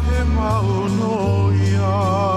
he maono ia.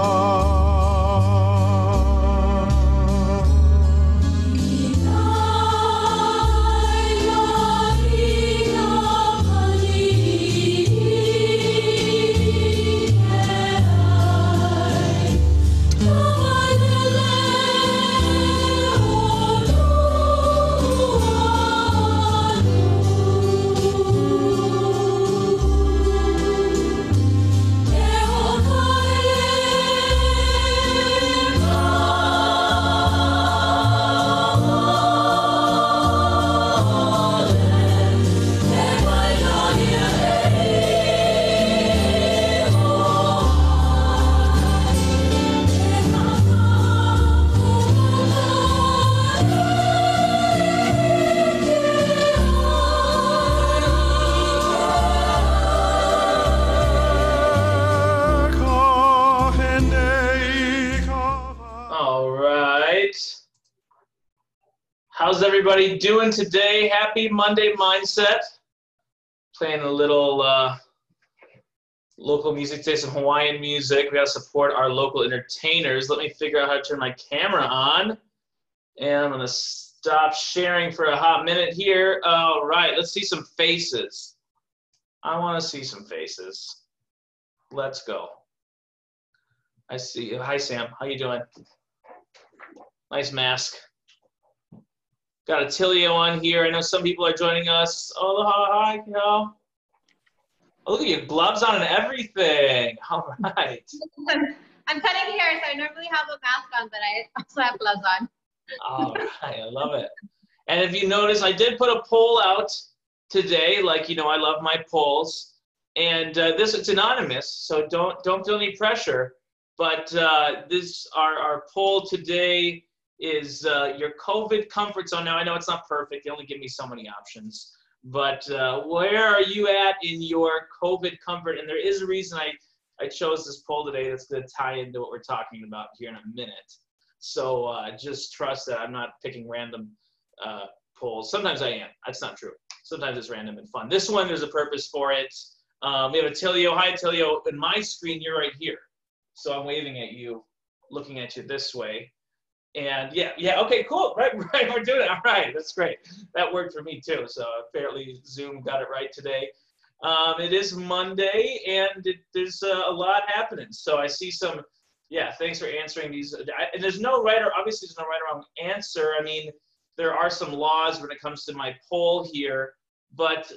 How's everybody doing today? Happy Monday Mindset. Playing a little local music today, some Hawaiian music. We got to support our local entertainers. Let me figure out how to turn my camera on. And I'm going to stop sharing for a hot minute here. All right, let's see some faces. I want to see some faces. Let's go. I see you. Hi, Sam. How you doing? Nice mask. Got Attilio on here. I know some people are joining us. Oh, hi, Cal. Oh, look at you, gloves on and everything. All right. I'm cutting hair, so I normally have a mask on, but I also have gloves on. All right, I love it. And if you notice, I did put a poll out today. Like, you know, I love my polls. And it's anonymous, so don't feel any pressure. But our poll today is your COVID comfort zone. Now, I know it's not perfect. They only give me so many options. But where are you at in your COVID comfort? And there is a reason I chose this poll today that's going to tie into what we're talking about here in a minute. So just trust that I'm not picking random polls. Sometimes I am. That's not true. Sometimes it's random and fun. This one, there's a purpose for it. We have Attilio. Hi, Attilio. In my screen, you're right here. So I'm waving at you, looking at you this way. And yeah, okay, cool, right, we're doing it. All right, that's great. That worked for me too. So apparently Zoom got it right today. It is Monday, and there's a lot happening. So I see some, thanks for answering these. And there's no right or obviously there's no right or wrong answer. I mean, there are some laws when it comes to my poll here, but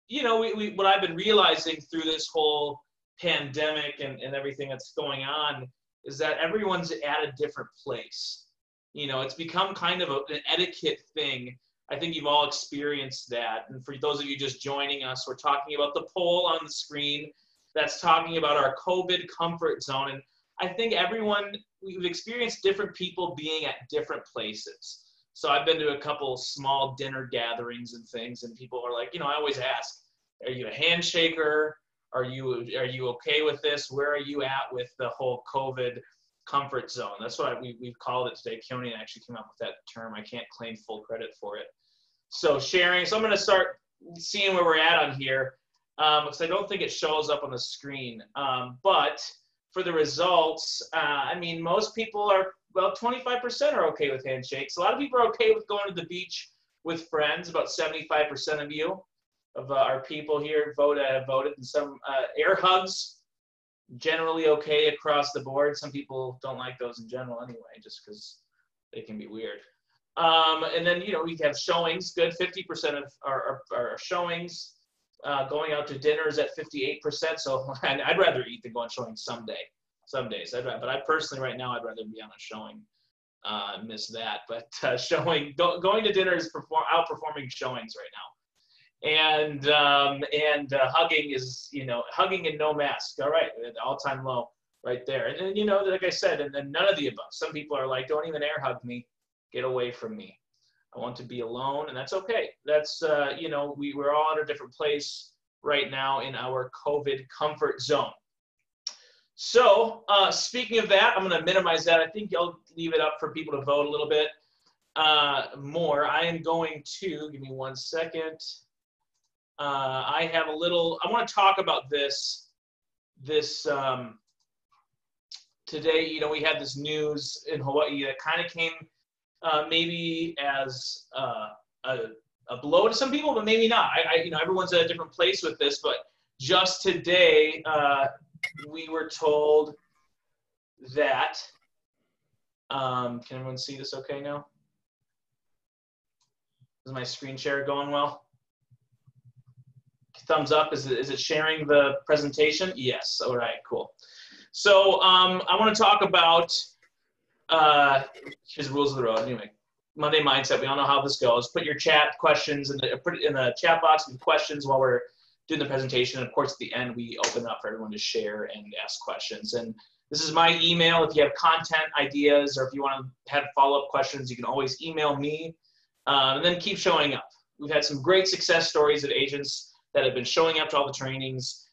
you know, what I've been realizing through this whole pandemic and everything that's going on is that everyone's at a different place. You know, it's become kind of an etiquette thing. I think you've all experienced that. And for those of you just joining us, we're talking about the poll on the screen that's talking about our COVID comfort zone. And I think we've experienced different people being at different places. So I've been to a couple small dinner gatherings and things, and people are like, you know, I always ask, are you a handshaker? Are you okay with this? Where are you at with the whole COVID comfort zone? That's what we've called it today. Keone actually came up with that term. I can't claim full credit for it. So sharing. So I'm going to start seeing where we're at on here because I don't think it shows up on the screen. But for the results, I mean, most people are, well, 25% are okay with handshakes. A lot of people are okay with going to the beach with friends. About 75% of you. Of our people here have voted, and some air hugs, generally okay across the board. Some people don't like those in general anyway, just because they can be weird. And then, you know, we have showings, good. 50% of our showings. Going out to dinners at 58%. So I'd rather eat than go on showing some days. But I personally, right now, I'd rather be on a showing. Miss that. But going to dinner is outperforming showings right now. And hugging is, you know, hugging and no mask. All right, all-time low right there. And then, you know, like I said, and then none of the above. Some people are like, don't even air hug me. Get away from me. I want to be alone, and that's okay. That's, you know, we're all at a different place right now in our COVID comfort zone. So speaking of that, I'm going to minimize that. I think I'll leave it up for people to vote a little bit more. I am going to, give me 1 second. I want to talk about this this today, you know, we had this news in Hawaii that kind of came maybe as a blow to some people, but maybe not. You know, everyone's at a different place with this, but just today we were told that, can everyone see this okay now? Is my screen share going well? Thumbs up. Is it sharing the presentation? Yes. All right, cool. So I want to talk about, here's the rules of the road. Anyway, Monday Mindset, we all know how this goes. Put your chat questions put it in the chat box with questions while we're doing the presentation. And of course, at the end, we open up for everyone to share and ask questions. And this is my email. If you have content ideas or if you want to have follow-up questions, you can always email me. And then keep showing up. We've had some great success stories of agents that have been showing up to all the trainings,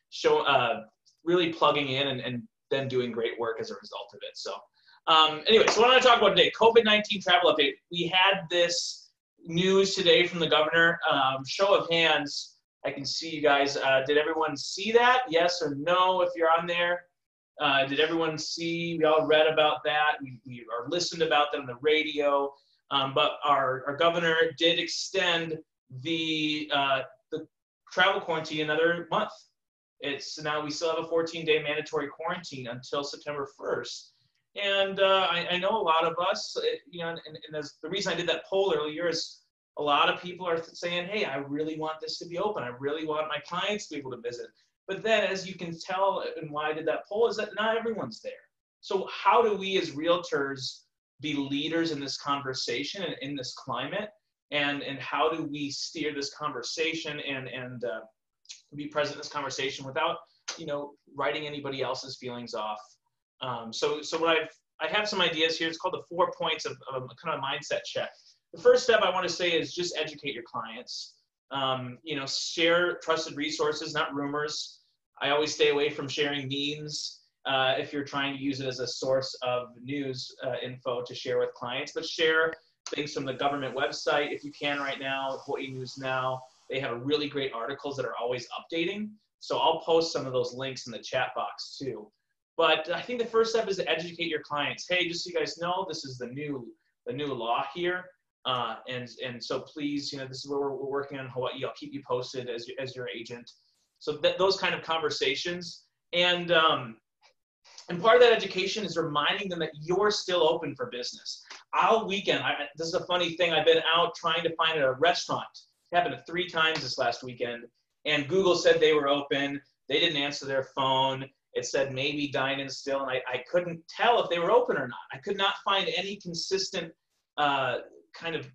really plugging in and then doing great work as a result of it. So anyway, so what I want to talk about today, COVID-19 travel update. We had this news today from the governor. Show of hands, I can see you guys. Did everyone see that? Yes or no if you're on there? Did everyone see? We all read about that. We are listened about that on the radio. But our governor did extend the travel quarantine another month. It's now we still have a 14-day mandatory quarantine until September 1st. And I know a lot of us, you know, and as the reason I did that poll earlier is a lot of people are saying, hey, I really want this to be open. I really want my clients to be able to visit. But then as you can tell, and why I did that poll is that not everyone's there. So how do we as realtors be leaders in this conversation and in this climate? And how do we steer this conversation and be present in this conversation without, you know, writing anybody else's feelings off? So what I have some ideas here. It's called the 4 points of kind of a mindset check. The first step I want to say is just educate your clients. You know, share trusted resources, not rumors. I always stay away from sharing memes if you're trying to use it as a source of news info to share with clients, but share things from the government website if you can right now. Hawaii News Now, they have really great articles that are always updating. So I'll post some of those links in the chat box too. But I think the first step is to educate your clients. Hey, just so you guys know, this is the new law here. And so please, you know, this is where we're working on Hawaii. I'll keep you posted as your agent. So those kind of conversations. And part of that education is reminding them that you're still open for business. All weekend, this is a funny thing, I've been out trying to find a restaurant. It happened 3 times this last weekend. And Google said they were open. They didn't answer their phone. It said maybe dine-in still, and I couldn't tell if they were open or not. I could not find any consistent kind of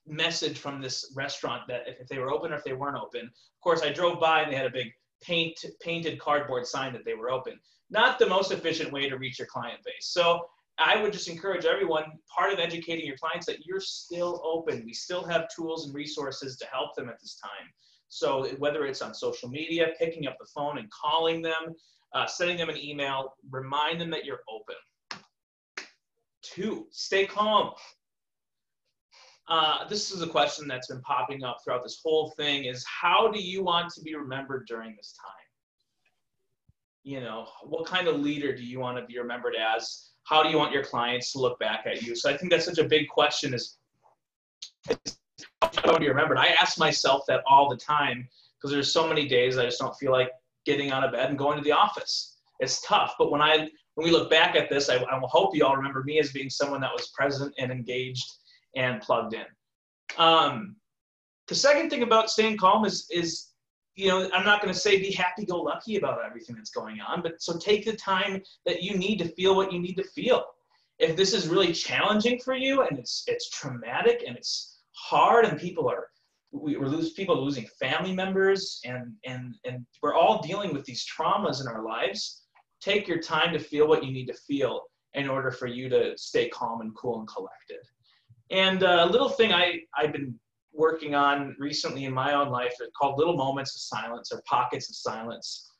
message from this restaurant that if they were open or if they weren't open. Of course, I drove by and they had a big painted cardboard sign that they were open. Not the most efficient way to reach your client base. So I would just encourage everyone, part of educating your clients that you're still open. We still have tools and resources to help them at this time. So whether it's on social media, picking up the phone and calling them, sending them an email, remind them that you're open. 2, stay calm. This is a question that's been popping up throughout this whole thing is how do you want to be remembered during this time? You know, what kind of leader do you want to be remembered as? How do you want your clients to look back at you? So I think that's such a big question is how do you want to be remembered? I ask myself that all the time because there's so many days I just don't feel like getting out of bed and going to the office. It's tough, but when we look back at this, I will hope you all remember me as being someone that was present and engaged and plugged in. The second thing about staying calm is, you know, I'm not going to say be happy-go-lucky about everything that's going on, but so take the time that you need to feel what you need to feel. If this is really challenging for you and it's traumatic and it's hard and people losing family members and we're all dealing with these traumas in our lives, take your time to feel what you need to feel in order for you to stay calm and cool and collected. And a little thing I've been working on recently in my own life called little moments of silence or pockets of silence.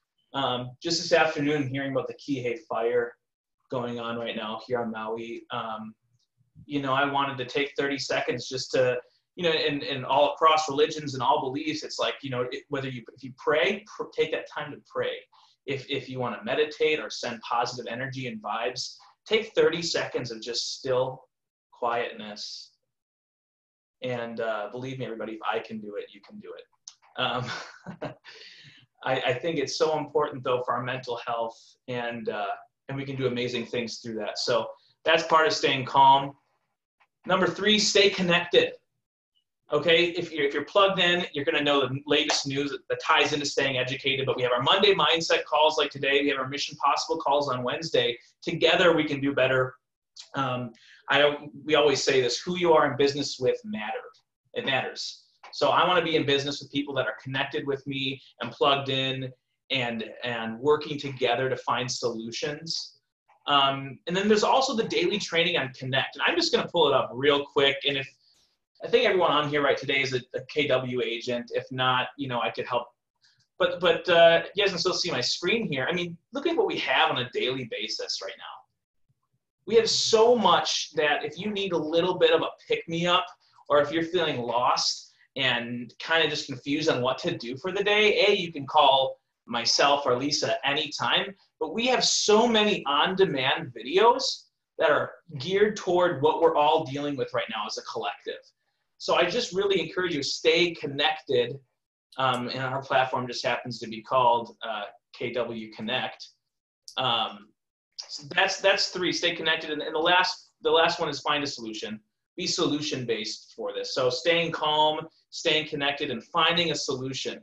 Just this afternoon, hearing about the Kihei fire going on right now here on Maui, you know, I wanted to take 30 seconds just to, you know, and all across religions and all beliefs, it's like, you know, if you pray, take that time to pray. if you want to meditate or send positive energy and vibes, take 30 seconds of just still quietness. And believe me, everybody, if I can do it, you can do it. I think it's so important, though, for our mental health, and we can do amazing things through that. So that's part of staying calm. Number 3, stay connected. Okay, if you're plugged in, you're going to know the latest news that ties into staying educated. But we have our Monday mindset calls like today. We have our Mission Possible calls on Wednesday. Together, we can do better. We always say this: who you are in business with matters. It matters. So I want to be in business with people that are connected with me and plugged in and working together to find solutions. And then there's also the daily training on Connect. And I'm just going to pull it up real quick. And if I think everyone on here right today is a KW agent. If not, I could help. But you guys can still see my screen here. I mean, look at what we have on a daily basis right now. We have so much that if you need a little bit of a pick-me-up, or if you're feeling lost and kind of just confused on what to do for the day, you can call myself or Lisa anytime. But we have so many on-demand videos that are geared toward what we're all dealing with right now as a collective. So I just really encourage you to stay connected. And our platform just happens to be called KW Connect. So that's 3, stay connected. And the last one is find a solution. Be solution-based for this. So staying calm, staying connected, and finding a solution.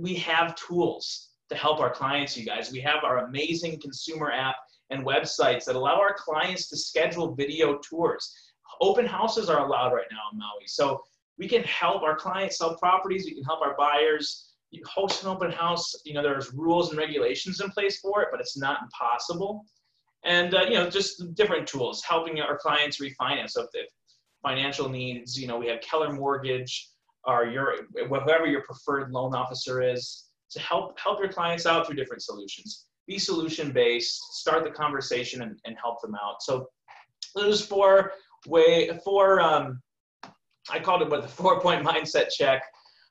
We have tools to help our clients, you guys. We have our amazing consumer app and websites that allow our clients to schedule video tours. Open houses are allowed right now in Maui. So we can help our clients sell properties. We can help our buyers. You host an open house. There's rules and regulations in place for it, but it's not impossible. And, just different tools, helping our clients refinance. So if they have financial needs, we have Keller Mortgage or whoever your preferred loan officer is, to help your clients out through different solutions. Be solution-based, start the conversation and help them out. So those 4 I called it the 4-point mindset check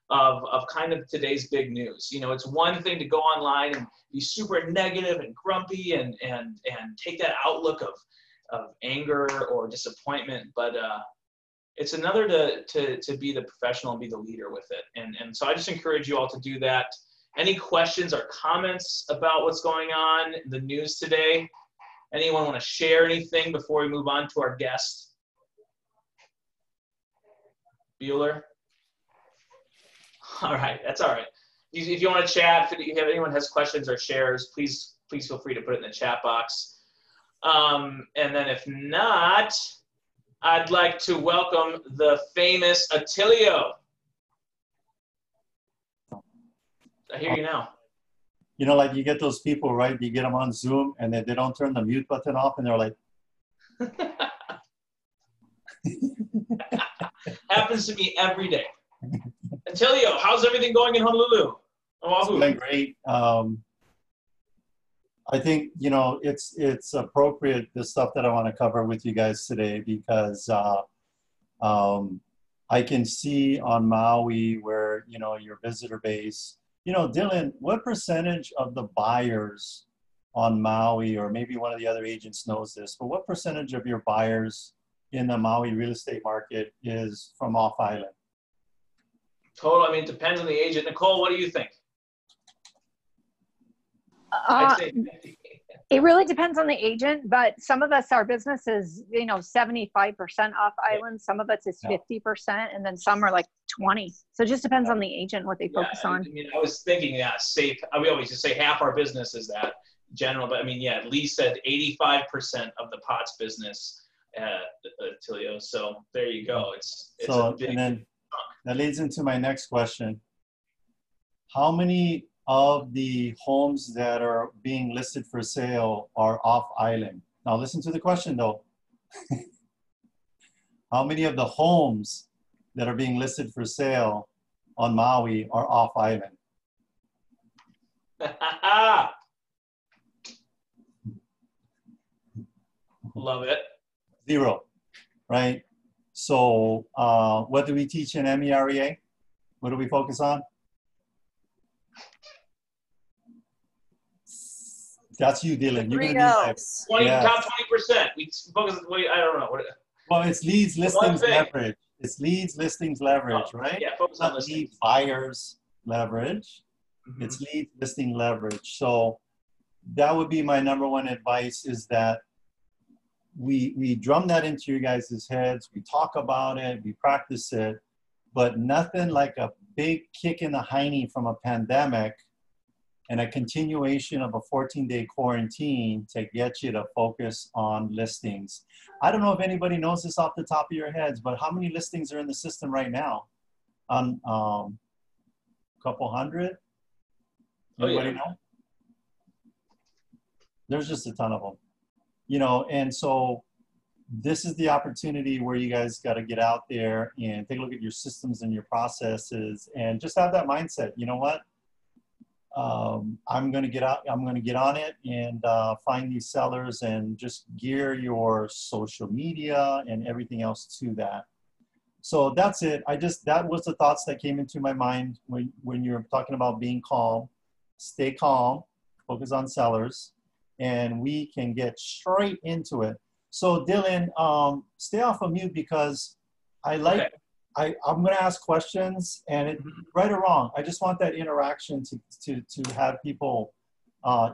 of kind of today's big news. It's one thing to go online and be super negative and grumpy and take that outlook of anger or disappointment, but it's another to be the professional and be the leader with it. And so I just encourage you all to do that. Any questions or comments about what's going on in the news today? Anyone want to share anything before we move on to our guest? Bueller? All right, that's all right. If you want to chat, if anyone has questions or shares, please feel free to put it in the chat box. And then if not, I'd like to welcome the famous Attilio. I hear you now. Like you get those people, right? You get them on Zoom and they don't turn the mute button off and they're like. Happens to me every day. Attilio, how's everything going in Honolulu? It's going great. I think, it's appropriate, the stuff that I want to cover with you guys today, because I can see on Maui where, your visitor base, Dylan, what percentage of the buyers on Maui, or maybe one of the other agents knows this, but what percentage of your buyers in the Maui real estate market is from off island? Total, it depends on the agent. Nicole, what do you think? I'd say 50. It really depends on the agent, but some of us, our business is, 75% off island. Some of us is 50%, and then some are like 20. So it just depends on the agent, what they focus on. I was thinking, safe. We always just say half our business is that general, but at least at 85% of the POTS business, Attilio. So there you go. It's a big, and then that leads into my next question. How many of the homes that are being listed for sale are off island? Now listen to the question though. How many of the homes that are being listed for sale on Maui are off island? Love it. 0, right? So what do we teach in MEREA? What do we focus on? That's you, Dylan. You're Three gonna be like, L's. 20, Yes. top 20%. We focus. Wait, I don't know. What, well, it's leads, one listings, thing. leverage. It's leads, listings, leverage, Oh, right? yeah, focus on Not listings. lead buyers leverage. Mhm. It's lead listing leverage. So that would be my number one advice, is that we drum that into your guys' heads. We talk about it, we practice it, but nothing like a big kick in the hiney from a pandemic and a continuation of a 14-day quarantine to get you to focus on listings. I don't know if anybody knows this off the top of your heads, but how many listings are in the system right now? On couple hundred? Oh, yeah. Anybody know? There's just a ton of them, you know, and so this is the opportunity where you guys got to get out there and take a look at your systems and your processes and just have that mindset. You know what? I'm going to get out, I'm going to get on it and find these sellers and just gear your social media and everything else to that. So that's it. That was the thoughts that came into my mind when you're talking about being calm. Stay calm, focus on sellers, and we can get straight into it. So Dylan, stay off of mute because I like, okay. I'm going to ask questions, and right or wrong, I just want that interaction to have people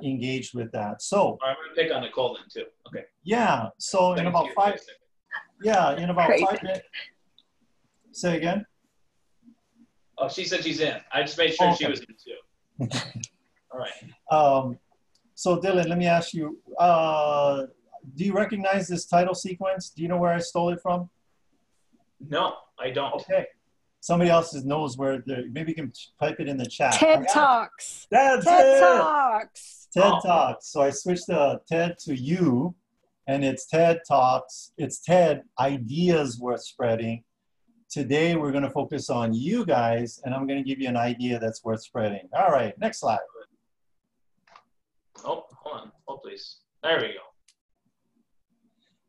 engaged with that. So I'm going to pick on Nicole then too. Okay. Yeah. So in about five minutes. Say again. Oh, she said she's in. I just made sure okay. She was in too. All right. So Dylan, let me ask you, do you recognize this title sequence? Do you know where I stole it from? No, I don't. Okay. Somebody else knows where, maybe you can type it in the chat. TED Talks. That's TED it. Talks. TED Talks. So I switched the TED to you, and it's TED Talks. It's TED Ideas Worth Spreading. Today, we're going to focus on you guys, and I'm going to give you an idea that's worth spreading. All right, next slide. Oh, hold on. Oh, please. There we go.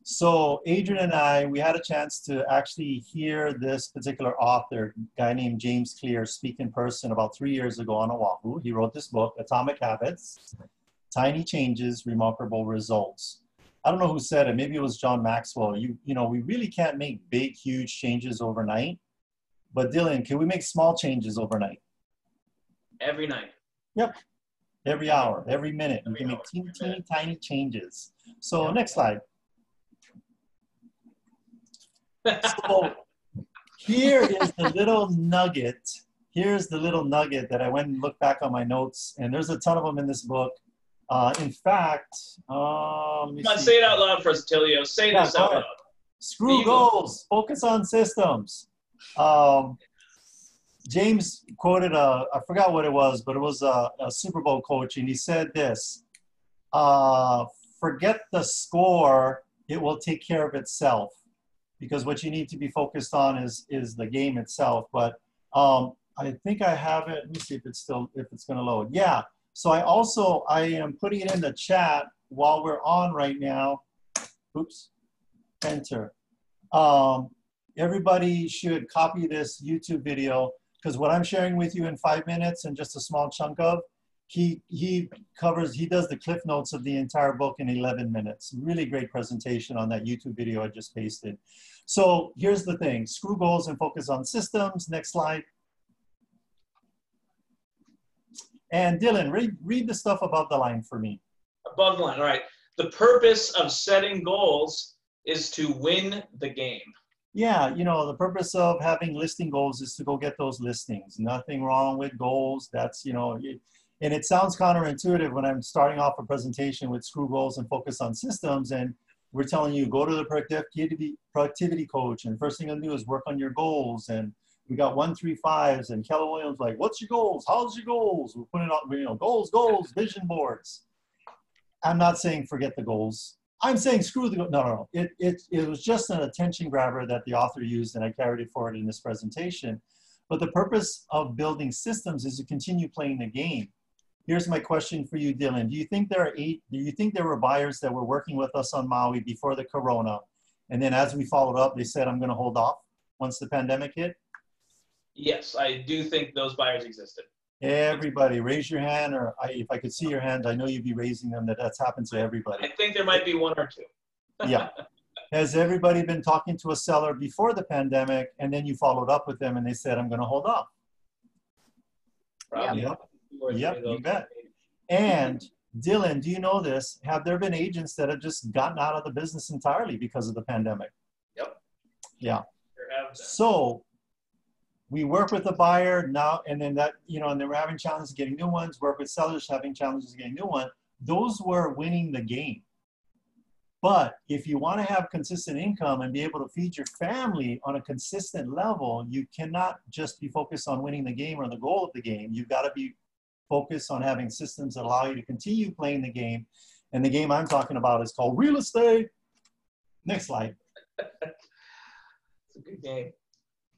So Adrian and I, we had a chance to actually hear this particular author, a guy named James Clear, speak in person about 3 years ago on Oahu. He wrote this book, Atomic Habits, Tiny Changes, Remarkable Results. I don't know who said it. Maybe it was John Maxwell. You know, we really can't make big, huge changes overnight. But Dylan, can we make small changes overnight? Every night. Yep. Every hour, every minute. We can make teeny, tiny changes. So next slide. So here is the little nugget. Here's the little nugget that I went and looked back on my notes. And there's a ton of them in this book. In fact, let me Come on, see. say it out loud for us, Tilio. Say this out loud. Screw goals, focus on systems. James quoted, I forgot what it was, but it was a Super Bowl coach, and he said this, forget the score, it will take care of itself. Because what you need to be focused on is the game itself. But I think I have it. Let me see if it's going to load. Yeah. So I am putting it in the chat while we're on right now. Oops, enter. Everybody should copy this YouTube video, because what I'm sharing with you in 5 minutes and just a small chunk of, he does the cliff notes of the entire book in 11 minutes. Really great presentation on that YouTube video I just pasted. So here's the thing, screw goals and focus on systems. Next slide. And Dylan, read the stuff above the line for me. Above the line, all right. The purpose of setting goals is to win the game. Yeah, you know, the purpose of having listing goals is to go get those listings. Nothing wrong with goals. That's, you know, and it sounds counterintuitive when I'm starting off a presentation with screw goals and focus on systems, and we're telling you, go to the productivity coach, and first thing you'll do is work on your goals. And we got 1-3-5s, and Keller Williams like, what's your goals? How's your goals? We're putting out, you know, goals, vision boards. I'm not saying forget the goals. I'm saying screw the goals. No. It was just an attention grabber that the author used, and I carried it forward in this presentation. But the purpose of building systems is to continue playing the game. Here's my question for you, Dylan. Do you think there were buyers that were working with us on Maui before the corona, and then as we followed up, they said, I'm going to hold off once the pandemic hit? Yes, I do think those buyers existed. Everybody, raise your hand, or if I could see your hand, I know you'd be raising them. That's happened to everybody. I think there might be one or two. Yeah. Has everybody been talking to a seller before the pandemic, and then you followed up with them and they said, I'm going to hold off? Probably. Yep. Two or three Yep, of those. you bet. And Dylan, do you know this? Have there been agents that have just gotten out of the business entirely because of the pandemic? Yep. Yeah. There have been. So we work with the buyer now, and then that, you know, and then we're having challenges getting new ones, work with sellers having challenges getting new one. Those were winning the game. But if you want to have consistent income and be able to feed your family on a consistent level, you cannot just be focused on winning the game or the goal of the game. You've got to be focused on having systems that allow you to continue playing the game. And the game I'm talking about is called real estate. Next slide. It's a good game.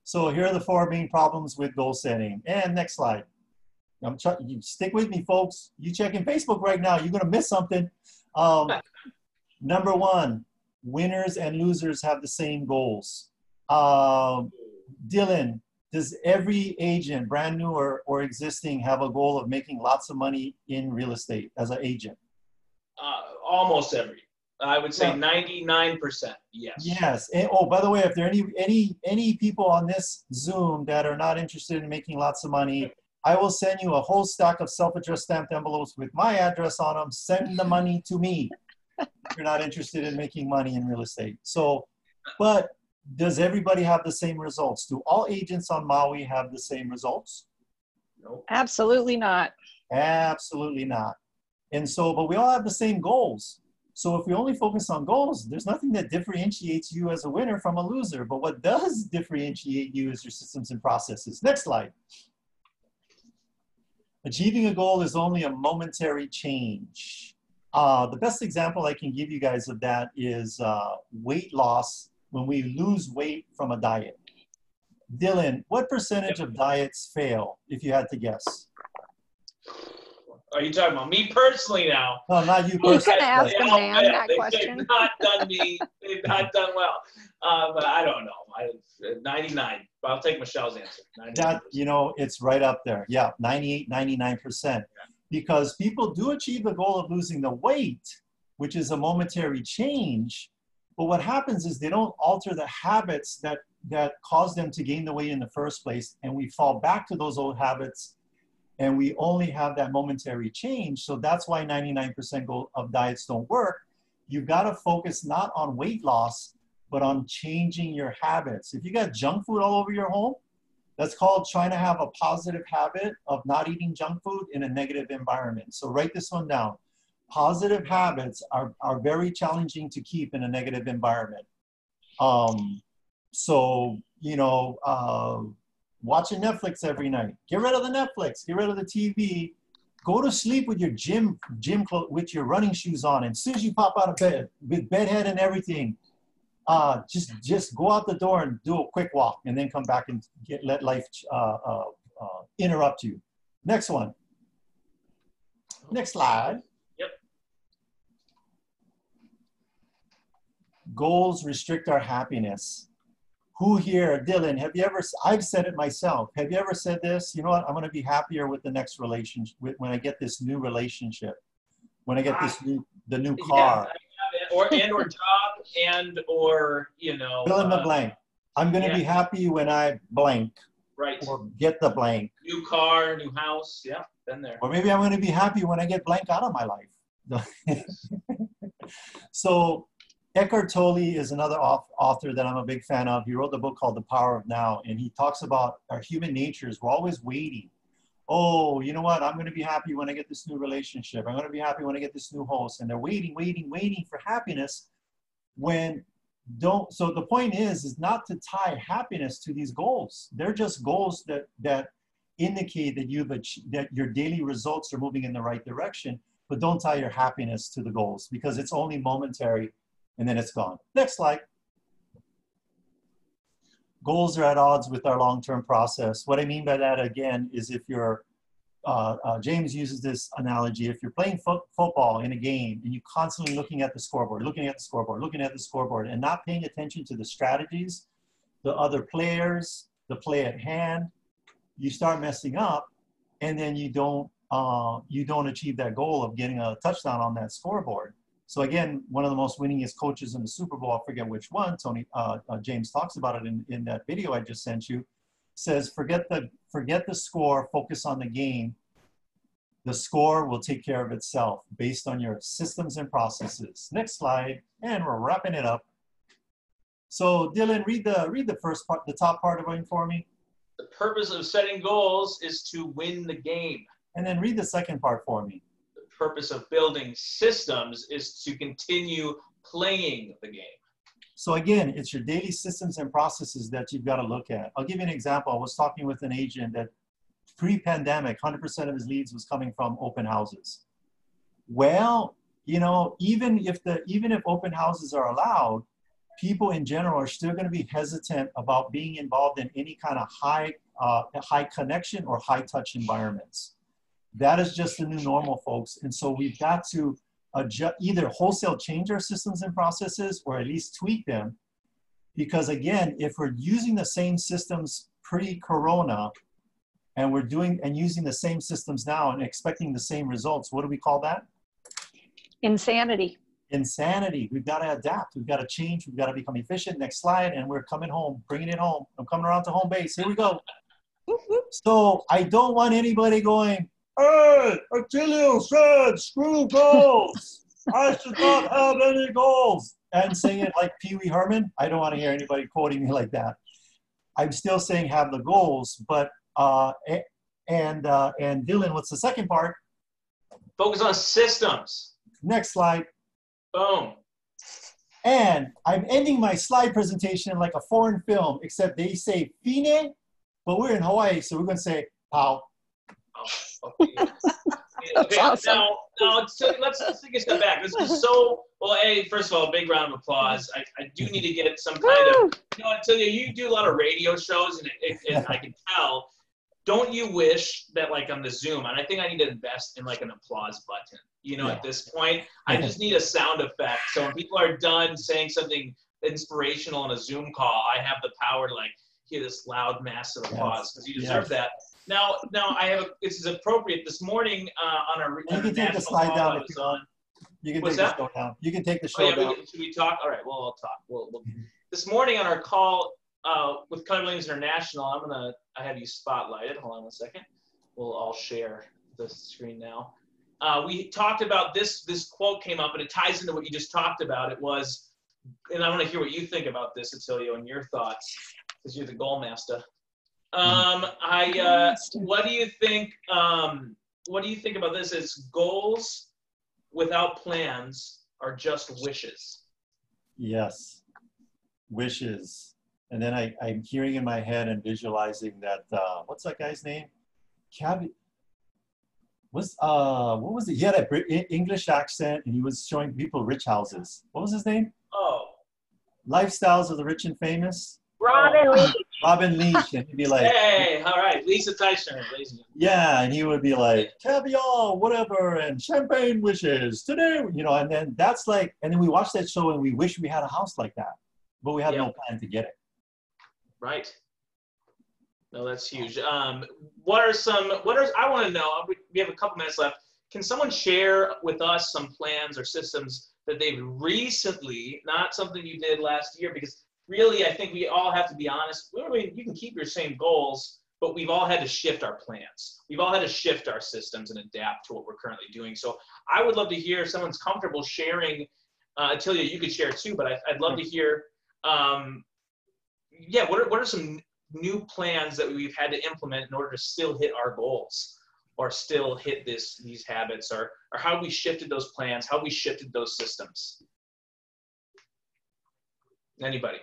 So here are the 4 main problems with goal setting. And next slide. You stick with me, folks. You checking Facebook right now, you're going to miss something. Number 1, winners and losers have the same goals. Dylan, does every agent, brand new or existing, have a goal of making lots of money in real estate as an agent? Almost every. I would say Yeah. 99%. Yes. Yes. And, oh, by the way, if there are any people on this Zoom that are not interested in making lots of money, I will send you a whole stack of self-addressed stamped envelopes with my address on them. Send the money to me if you're not interested in making money in real estate. So, but does everybody have the same results? Do all agents on Maui have the same results? Nope. Absolutely not. Absolutely not. And so, but we all have the same goals. So if we only focus on goals, there's nothing that differentiates you as a winner from a loser. But what does differentiate you is your systems and processes. Next slide. Achieving a goal is only a momentary change. The best example I can give you guys of that is weight loss when we lose weight from a diet. Dylan, what percentage of diets fail, if you had to guess? Are you talking about me personally now? No, not you You could personally. ask a man that They've question. not done me. They've not done well. But I don't know. 99. I'll take Michelle's answer. 99%. That, you know, it's right up there. Yeah, 98, 99%. Because people do achieve the goal of losing the weight, which is a momentary change. But what happens is they don't alter the habits that cause them to gain the weight in the first place. And we fall back to those old habits, and we only have that momentary change. So that's why 99% of diets don't work. You've got to focus not on weight loss, but on changing your habits. If you got junk food all over your home, that's called trying to have a positive habit of not eating junk food in a negative environment. So write this one down. Positive habits are very challenging to keep in a negative environment. So, you know, watching Netflix every night. Get rid of the Netflix, get rid of the TV. Go to sleep with your gym clothes, with your running shoes on. And as soon as you pop out of bed, with bed head and everything, just go out the door and do a quick walk, and then come back and let life interrupt you. Next one. Next slide. Yep. Goals restrict our happiness. Who here, Dylan, have you ever, I've said it myself. Have you ever said this? You know what? I'm going to be happier with the next relationship, when I get this new relationship, when I get the new car. Yeah, or job or, you know. Fill in the blank. I'm going to be happy when I blank. Right. Or get the blank. New car, new house. Yeah, been there. Or maybe I'm going to be happy when I get blank out of my life. So Eckhart Tolle is another author that I'm a big fan of. He wrote the book called The Power of Now, and he talks about our human natures. We're always waiting. Oh, you know what? I'm going to be happy when I get this new relationship. I'm going to be happy when I get this new host. And they're waiting for happiness so the point is not to tie happiness to these goals. They're just goals that indicate that your daily results are moving in the right direction, but don't tie your happiness to the goals, because it's only momentary and then it's gone. Next slide. Goals are at odds with our long-term process. What I mean by that, again, is if you're, James uses this analogy, if you're playing football in a game and you're constantly looking at the scoreboard, and not paying attention to the strategies, the other players, the play at hand, you start messing up, and then you don't achieve that goal of getting a touchdown on that scoreboard. So again, one of the most winningest coaches in the Super Bowl, I forget which one, James talks about it in that video I just sent you, says forget the score, focus on the game. The score will take care of itself based on your systems and processes. Next slide, and we're wrapping it up. So Dylan, read the first part, the top part of it for me. The purpose of setting goals is to win the game. And then read the second part for me. The purpose of building systems is to continue playing the game. So again, it's your daily systems and processes that you've got to look at. I'll give you an example. I was talking with an agent that pre-pandemic, 100% of his leads was coming from open houses. Well, you know, even if open houses are allowed, people in general are still going to be hesitant about being involved in any kind of high connection or high touch environments. That is just the new normal, folks. And so we've got to adjust, either wholesale change our systems and processes or at least tweak them. Because again, if we're using the same systems pre-corona and we're using the same systems now and expecting the same results, what do we call that? Insanity. Insanity. We've got to adapt. We've got to change. We've got to become efficient. Next slide. And we're coming home, bringing it home. I'm coming around to home base. Here we go. So I don't want anybody going, hey, Attilio said, screw goals. I should not have any goals. And saying it like Pee Wee Herman. I don't want to hear anybody quoting me like that. I'm still saying have the goals, but, and Dylan, what's the second part? Focus on systems. Next slide. Boom. And I'm ending my slide presentation like a foreign film, except they say fine, but we're in Hawaii, so we're going to say pow. Oh, okay. Okay, awesome. now so let's take a step back. This is so, well, hey, first of all, big round of applause. I do need to get some kind of, you know, Attilio, you do a lot of radio shows, and I can tell. Don't you wish that, like, on the Zoom, and I think I need to invest in, like, an applause button, you know, at this point. I just need a sound effect. So when people are done saying something inspirational on a Zoom call, I have the power to, like, hear this loud, massive applause, because you deserve that. Now this is appropriate. This morning on a national call I was on. You can take the show down. You can take the show down. Should we talk? All right, well, I'll talk. We'll this morning on our call with Keller Williams International, I have you spotlighted. Hold on one second. We'll all share the screen now. We talked about this quote came up, and it ties into what you just talked about. It was, and I want to hear what you think about this, Attilio, and your thoughts, because you're the goal master. What do you think? What do you think about this? Is goals without plans are just wishes? Yes, wishes. And then I'm hearing in my head and visualizing that. What's that guy's name? What was it? He had an English accent, and he was showing people rich houses. What was his name? Oh, Lifestyles of the Rich and Famous. Robin Leach. Robin Leach, and he'd be like, hey, all right, Lisa Tyson. Yeah, and he would be like, caviar, whatever, and champagne wishes today, you know, and then that's like, and then we watch that show and we wish we had a house like that, but we have no plan to get it. Right. No, that's huge. I want to know, we have a couple minutes left. Can someone share with us some plans or systems that they've recently, not something you did last year, because really, I think we all have to be honest. You can keep your same goals, but we've all had to shift our plans. We've all had to shift our systems and adapt to what we're currently doing. So I would love to hear if someone's comfortable sharing. Attilio, you could share too, but I'd love to hear, what are some new plans that we've had to implement in order to still hit our goals or still hit these habits, or how we shifted those plans, how we shifted those systems? Anybody?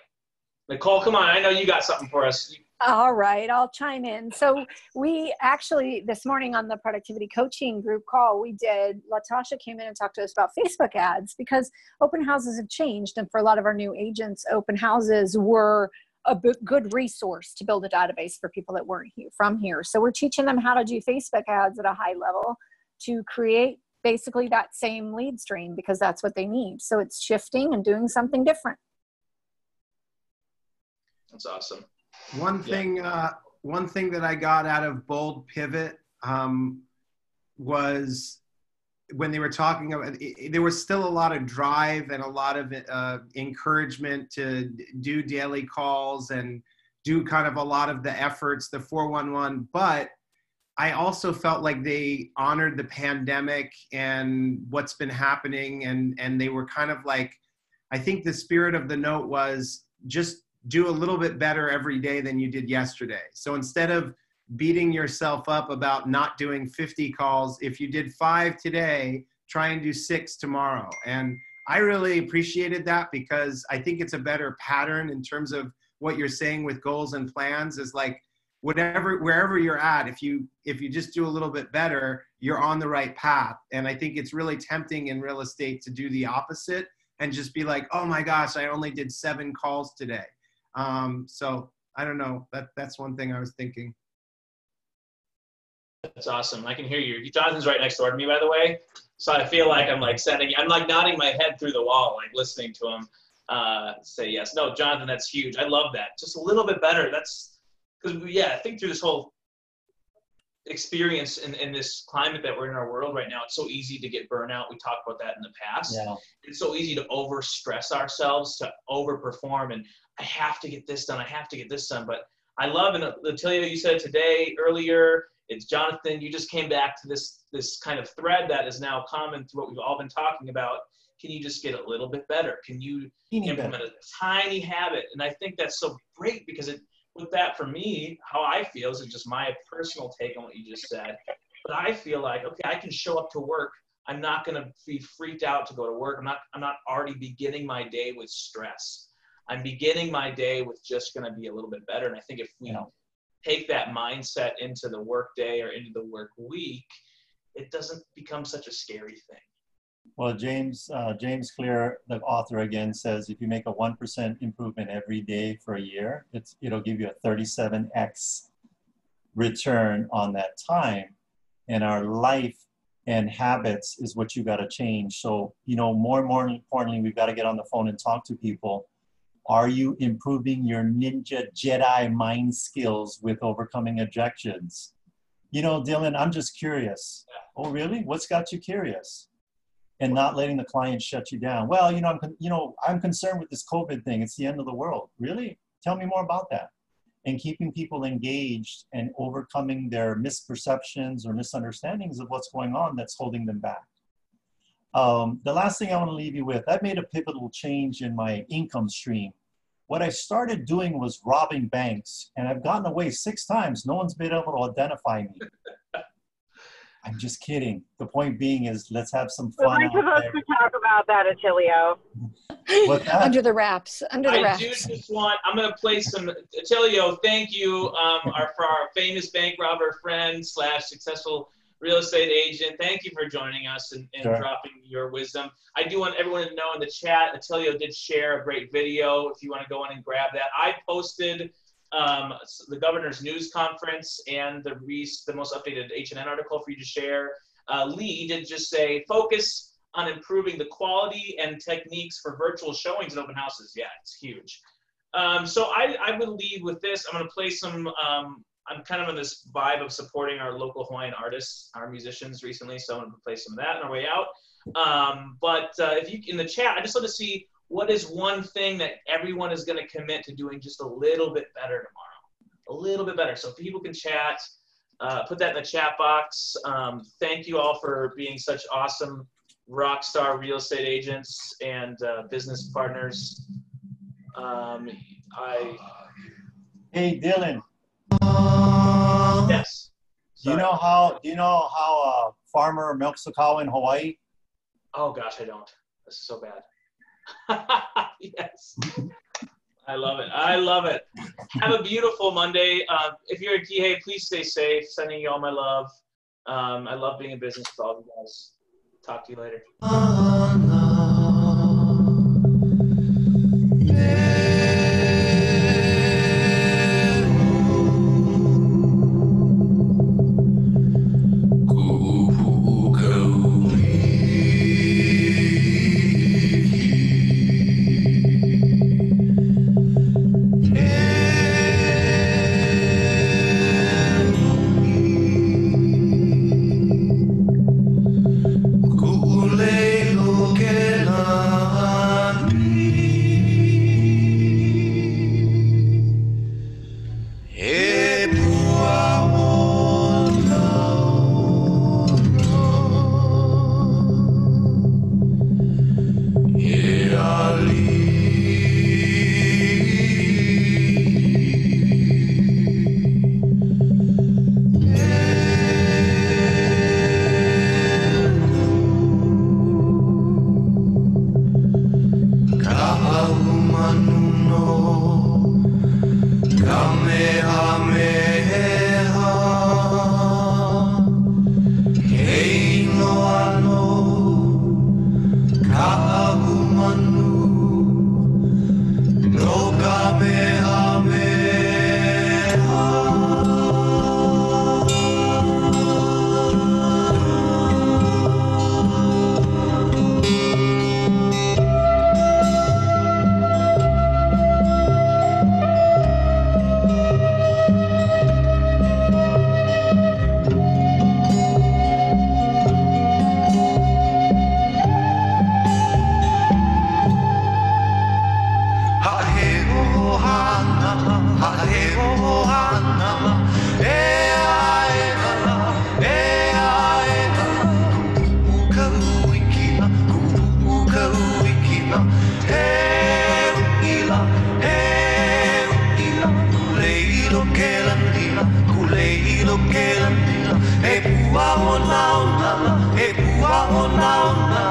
Nicole, come on. I know you got something for us. All right, I'll chime in. So we actually, this morning on the productivity coaching group call, Latasha came in and talked to us about Facebook ads, because open houses have changed. And for a lot of our new agents, open houses were a good resource to build a database for people that weren't from here. So we're teaching them how to do Facebook ads at a high level to create basically that same lead stream, because that's what they need. So it's shifting and doing something different. That's awesome. One thing that I got out of Bold Pivot was when they were talking about, there was still a lot of drive and a lot of encouragement to do daily calls and do kind of a lot of the efforts, the 411, but I also felt like they honored the pandemic and what's been happening, and they were kind of like, I think the spirit of the note was just do a little bit better every day than you did yesterday. So instead of beating yourself up about not doing 50 calls, if you did 5 today, try and do 6 tomorrow. And I really appreciated that, because I think it's a better pattern in terms of what you're saying with goals and plans, is like, wherever you're at, if you just do a little bit better, you're on the right path. And I think it's really tempting in real estate to do the opposite and just be like, oh my gosh, I only did 7 calls today. So I don't know, that's one thing I was thinking. That's awesome. I can hear you. Jonathan's right next door to me, by the way. So I feel like I'm like nodding my head through the wall, like listening to him say yes. No, Jonathan, that's huge. I love that. Just a little bit better. That's because, I think through this whole experience in this climate that we're in our world right now, it's so easy to get burnout. We talked about that in the past. Yeah. It's so easy to overstress ourselves, to overperform, and I have to get this done. I have to get this done. But I love, and Attilio, you said today earlier, it's Jonathan, you just came back to this kind of thread that is now common to what we've all been talking about. Can you just get a little bit better? Can you implement a tiny habit? And I think that's so great, because with that, for me, how I feel is just my personal take on what you just said. But I feel like, okay, I can show up to work. I'm not going to be freaked out to go to work. I'm not already beginning my day with stress. I'm beginning my day with just going to be a little bit better. And I think if we take that mindset into the work day or into the work week, it doesn't become such a scary thing. Well, James Clear, the author, again says, if you make a 1% improvement every day for a year, it'll give you a 37x return on that time. And our life and habits is what you got to change. So, more and more importantly, we've got to get on the phone and talk to people. Are you improving your ninja Jedi mind skills with overcoming objections? Dylan, I'm just curious. Oh, really? What's got you curious? And not letting the client shut you down. Well, I'm concerned with this COVID thing. It's the end of the world. Really? Tell me more about that. And keeping people engaged and overcoming their misperceptions or misunderstandings of what's going on that's holding them back. The last thing I want to leave you with, I've made a pivotal change in my income stream. What I started doing was robbing banks, and I've gotten away 6 times. No one's been able to identify me. I'm just kidding. The point being is, let's have some fun. We're supposed to talk about that, Attilio. What's that? Under the wraps. I'm going to play some, Attilio, thank you for our famous bank robber friend / successful real estate agent. Thank you for joining us and Sure. dropping your wisdom. I do want everyone to know in the chat, Attilio did share a great video. If you want to go in and grab that. I posted the governor's news conference and the most updated H&N article for you to share. Lee did just say, focus on improving the quality and techniques for virtual showings and open houses. Yeah, it's huge. So I would lead with this. I'm going to play some, I'm kind of on this vibe of supporting our local Hawaiian artists, our musicians recently, so I'm going to play some of that on our way out. But if you, in the chat, I just want to see, what is one thing that everyone is going to commit to doing just a little bit better tomorrow? A little bit better. So if people can chat, put that in the chat box. Thank you all for being such awesome rock star real estate agents and business partners. Hey, Dylan. Yes. Do you know how a farmer milks a cow in Hawaii? Oh gosh, I don't. This is so bad. Yes. I love it. I love it. Have a beautiful Monday. If you're at Kihei, please stay safe. Sending you all my love. I love being in business with all of you guys. Talk to you later. lo que la e pua ona ona e pua ona ona